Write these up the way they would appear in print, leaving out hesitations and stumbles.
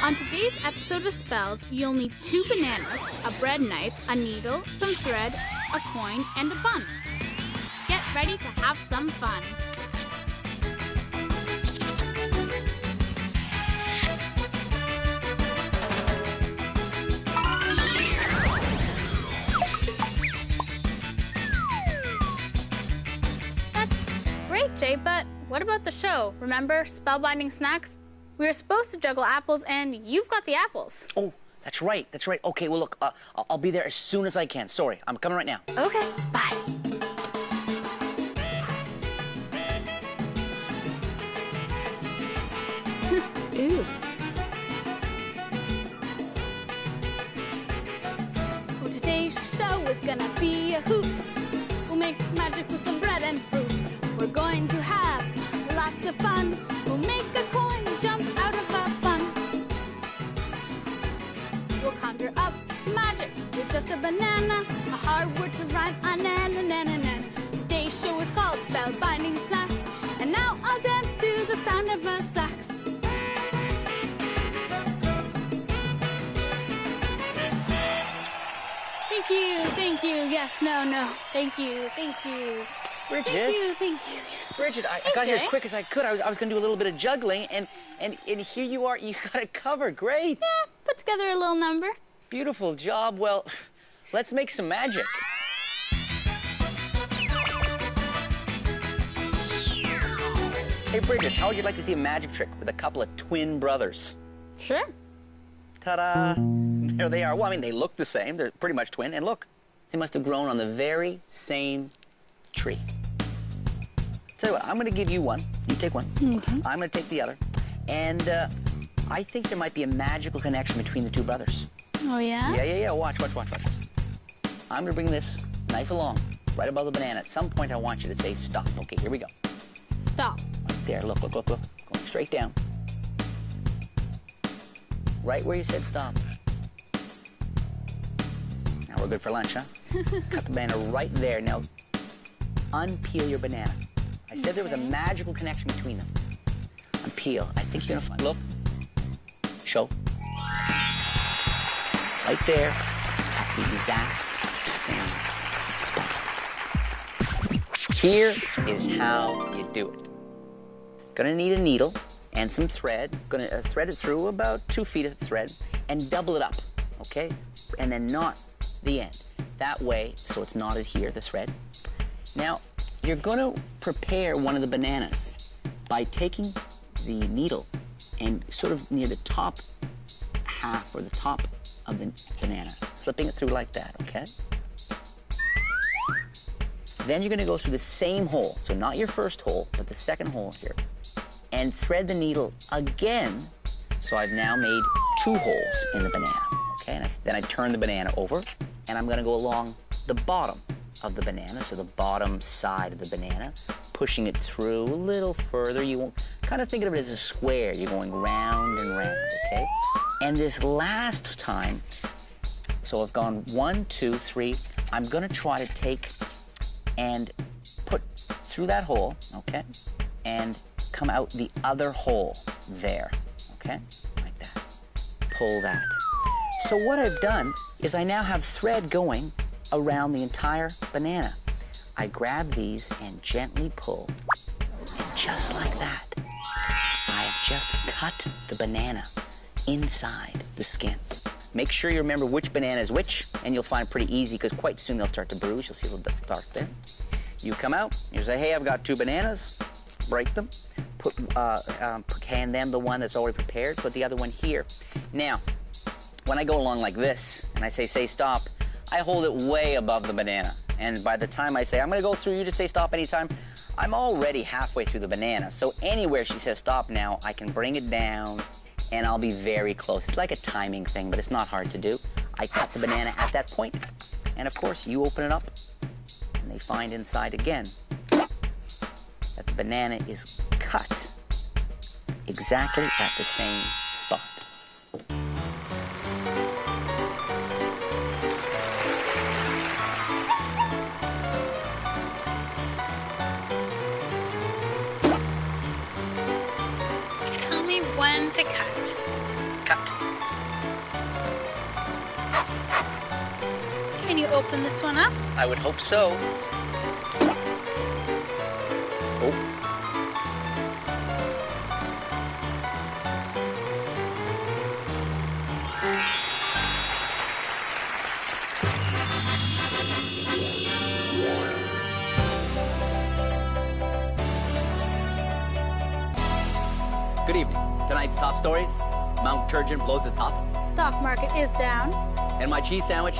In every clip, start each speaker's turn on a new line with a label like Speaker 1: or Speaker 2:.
Speaker 1: On today's episode of Spellz, you'll need 2 bananas, a bread knife, a needle, some thread, a coin, and a bun. Get ready to have some fun. That's great, Jay, but what about the show? Remember Spellbinding snacks? We were supposed to juggle apples, and you've got the apples.
Speaker 2: Oh, that's right, that's right. Okay, well, look, I'll be there as soon as I can. Sorry, I'm coming right now.
Speaker 1: Okay, bye. Ooh. Well, today's show is gonna be a hoot. We'll make magic with some bread and fruit. We're going to have lots of fun. We'll make a coin jump out of a bun. We'll conjure up magic with just a banana, a hard word to rhyme, a-nan-a-nan-a-nan. Today's show is called Spellbinding Snacks, and now I'll dance to the sound of a sax. Thank you, yes, no, thank you.
Speaker 2: Bridget.
Speaker 1: Thank you, yes.
Speaker 2: Bridget, I got here as quick as I could. I was going to do a little bit of juggling, and here you are. You got it covered. Great.
Speaker 1: Yeah, put together a little number.
Speaker 2: Beautiful job. Well, let's make some magic. Hey, Bridget, how would you like to see a magic trick with a couple of twin brothers?
Speaker 1: Sure.
Speaker 2: Ta-da! There they are. Well, I mean, they look the same. They're pretty much twin. And look, they must have grown on the very same tree. Tell you what, I'm going to give you one. You take one.
Speaker 1: Okay.
Speaker 2: I'm going to take the other. And I think there might be a magical connection between the two brothers.
Speaker 1: Oh, yeah?
Speaker 2: Yeah. Watch. I'm going to bring this knife along right above the banana. At some point, I want you to say stop. Okay, here we go.
Speaker 1: Stop.
Speaker 2: Right there. Look. Going straight down. Right where you said stop. Now we're good for lunch, huh? Cut the banana right there. Now, unpeel your banana. I said there was a magical connection between them. Unpeel. I think you're gonna find. Look. Show. Right there, at the exact same spot. Here is how you do it. Gonna need a needle and some thread. Gonna thread it through about 2 feet of thread and double it up, okay? And then knot the end. That way, so it's knotted here, the thread. Now, you're gonna prepare one of the bananas by taking the needle and sort of near the top half or the top of the banana, slipping it through like that, okay? Then you're gonna go through the same hole, so not your first hole, but the second hole here, and thread the needle again. So I've now made 2 holes in the banana, okay? And then I turn the banana over, and I'm gonna go along the bottom of the banana, so the bottom side of the banana, pushing it through a little further. You won't kind of think of it as a square. You're going round and round, okay? And this last time, so I've gone 1, 2, 3. I'm gonna try to take and put through that hole, okay? And come out the other hole there, okay? Like that. Pull that. So what I've done is I now have thread going around the entire banana. I grab these and gently pull, and just like that, I have just cut the banana inside the skin. Make sure you remember which banana is which, and you'll find it pretty easy because quite soon they'll start to bruise. You'll see a little bit dark there. You come out, you say, hey, I've got 2 bananas, break them, hand them the one that's already prepared, put the other one here. Now, when I go along like this, and I say stop, I hold it way above the banana. And by the time I say, I'm gonna go through, you to say stop anytime, I'm already halfway through the banana. So anywhere she says stop now, I can bring it down and I'll be very close. It's like a timing thing, but it's not hard to do. I cut the banana at that point, and of course, you open it up, and they find inside again that the banana is cut exactly at the same spot.
Speaker 1: Tell me when to cut.
Speaker 2: cut.
Speaker 1: Can you open this one up?
Speaker 2: I would hope so. Oh.
Speaker 3: Good evening. Tonight's top stories: Mount Turgeon blows its top,
Speaker 1: Stock market is down.
Speaker 3: and my cheese sandwich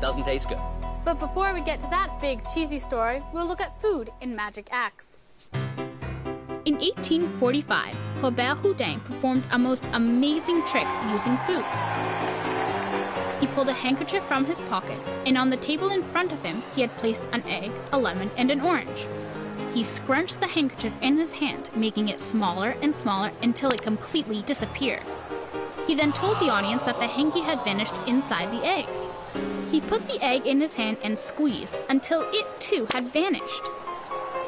Speaker 3: doesn't taste good.
Speaker 1: But before we get to that big cheesy story, we'll look at food in magic acts. In 1845, Robert Houdin performed a most amazing trick using food. He pulled a handkerchief from his pocket, and on the table in front of him, he had placed an egg, a lemon, and an orange. He scrunched the handkerchief in his hand, making it smaller and smaller until it completely disappeared. He then told the audience that the hanky had vanished inside the egg. He put the egg in his hand and squeezed until it too had vanished.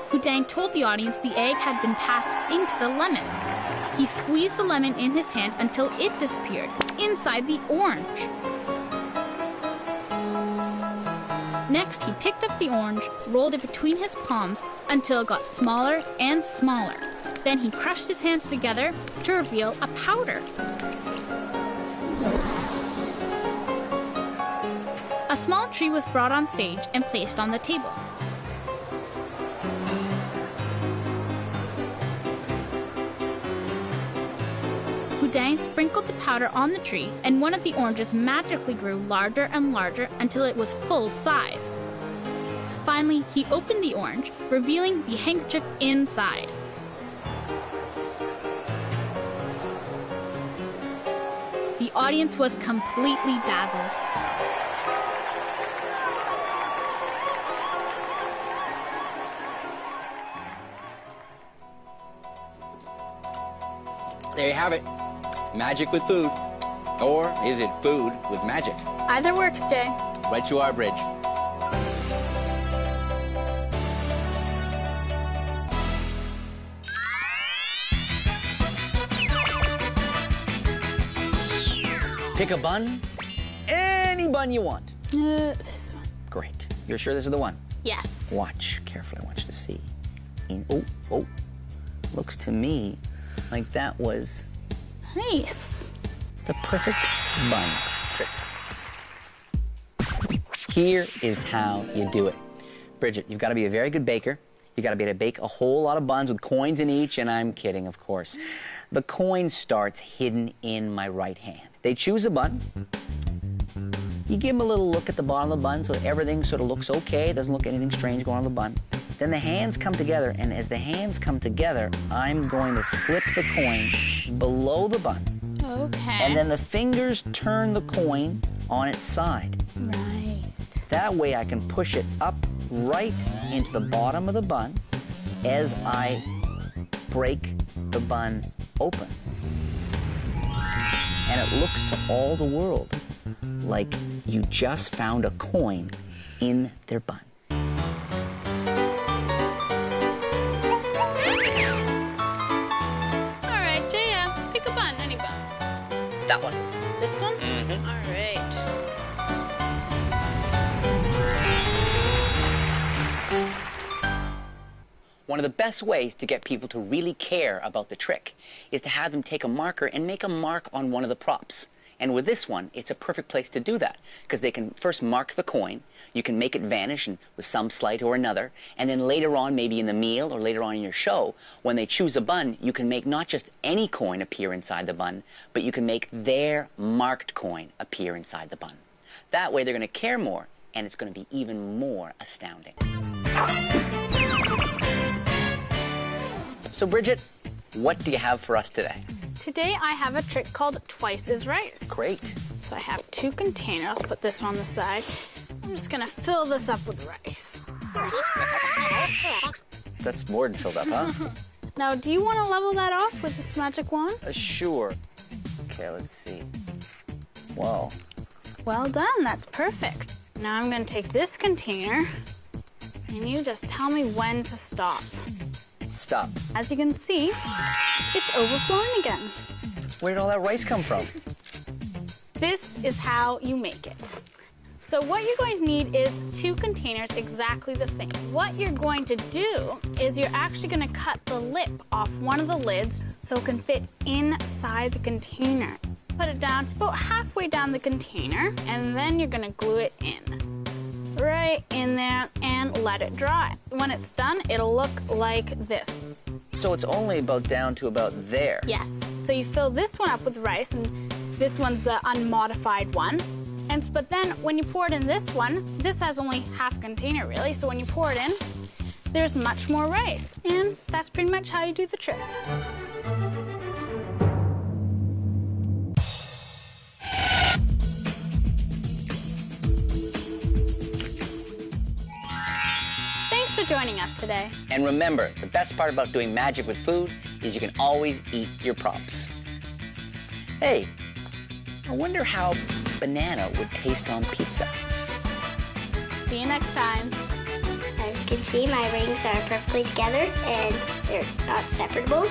Speaker 1: Houdin told the audience the egg had been passed into the lemon. He squeezed the lemon in his hand until it disappeared inside the orange. Next, he picked up the orange, rolled it between his palms until it got smaller and smaller. Then he crushed his hands together to reveal a powder. A small tree was brought on stage and placed on the table. Houdin sprinkled the powder on the tree, and one of the oranges magically grew larger and larger until it was full-sized. Finally, he opened the orange, revealing the handkerchief inside. The audience was completely dazzled.
Speaker 3: There you have it. Magic with food. Or is it food with magic?
Speaker 1: Either works, Jay.
Speaker 3: Right to our bridge.
Speaker 2: Pick a bun, any bun you want.
Speaker 1: This one.
Speaker 2: Great. You're sure this is the one?
Speaker 1: Yes.
Speaker 2: Watch carefully. I want you to see. Oh. Looks to me like that was
Speaker 1: Nice.
Speaker 2: the perfect bun trick. Here is how you do it. Bridget, you've got to be a very good baker. You've got to be able to bake a whole lot of buns with coins in each, and I'm kidding, of course. The coin starts hidden in my right hand. They choose a bun. You give them a little look at the bottom of the bun so that everything sort of looks okay. It doesn't look anything strange going on the bun. Then the hands come together, and as the hands come together, I'm going to slip the coin below the bun.
Speaker 1: Okay.
Speaker 2: And then the fingers turn the coin on its side.
Speaker 1: Right.
Speaker 2: That way I can push it up right into the bottom of the bun as I break the bun open. And it looks to all the world like you just found a coin in their bun.
Speaker 1: All right, Jay, pick a bun, any bun.
Speaker 2: That one.
Speaker 1: This one?
Speaker 2: Mm-hmm.
Speaker 1: All right.
Speaker 2: One of the best ways to get people to really care about the trick is to have them take a marker and make a mark on one of the props. And with this one, it's a perfect place to do that because they can first mark the coin. You can make it vanish with some sleight or another. And then later on, maybe in the meal or later on in your show, when they choose a bun, you can make not just any coin appear inside the bun, but you can make their marked coin appear inside the bun. That way, they're going to care more, and it's going to be even more astounding. So, Bridget, what do you have for us today?
Speaker 1: Today I have a trick called twice as rice.
Speaker 2: Great.
Speaker 1: So I have 2 containers. I'll put this one on the side. I'm just gonna fill this up with rice.
Speaker 2: That's more than filled up, huh?
Speaker 1: Now, do you want to level that off with this magic wand?
Speaker 2: Sure. Okay, let's see. Whoa.
Speaker 1: Well done, that's perfect. Now I'm gonna take this container, and you just tell me when to stop.
Speaker 2: Stop.
Speaker 1: As you can see, it's overflowing again.
Speaker 2: Where did all that rice come from?
Speaker 1: This is how you make it. So what you're going to need is 2 containers exactly the same. What you're going to do is you're actually going to cut the lip off one of the lids so it can fit inside the container. Put it down about halfway down the container, and then you're going to glue it in. Right in there and let it dry. When it's done, it'll look like this.
Speaker 2: So it's only about down to about there.
Speaker 1: Yes. So you fill this one up with rice, and this one's the unmodified one. But then when you pour it in this one, this has only half a container really, so when you pour it in, there's much more rice. And that's pretty much how you do the trick. Thanks for joining us today.
Speaker 2: And remember, the best part about doing magic with food is you can always eat your props. Hey, I wonder how banana would taste on pizza.
Speaker 1: See you next time.
Speaker 4: As you can see, my rings are perfectly together and they're not separable.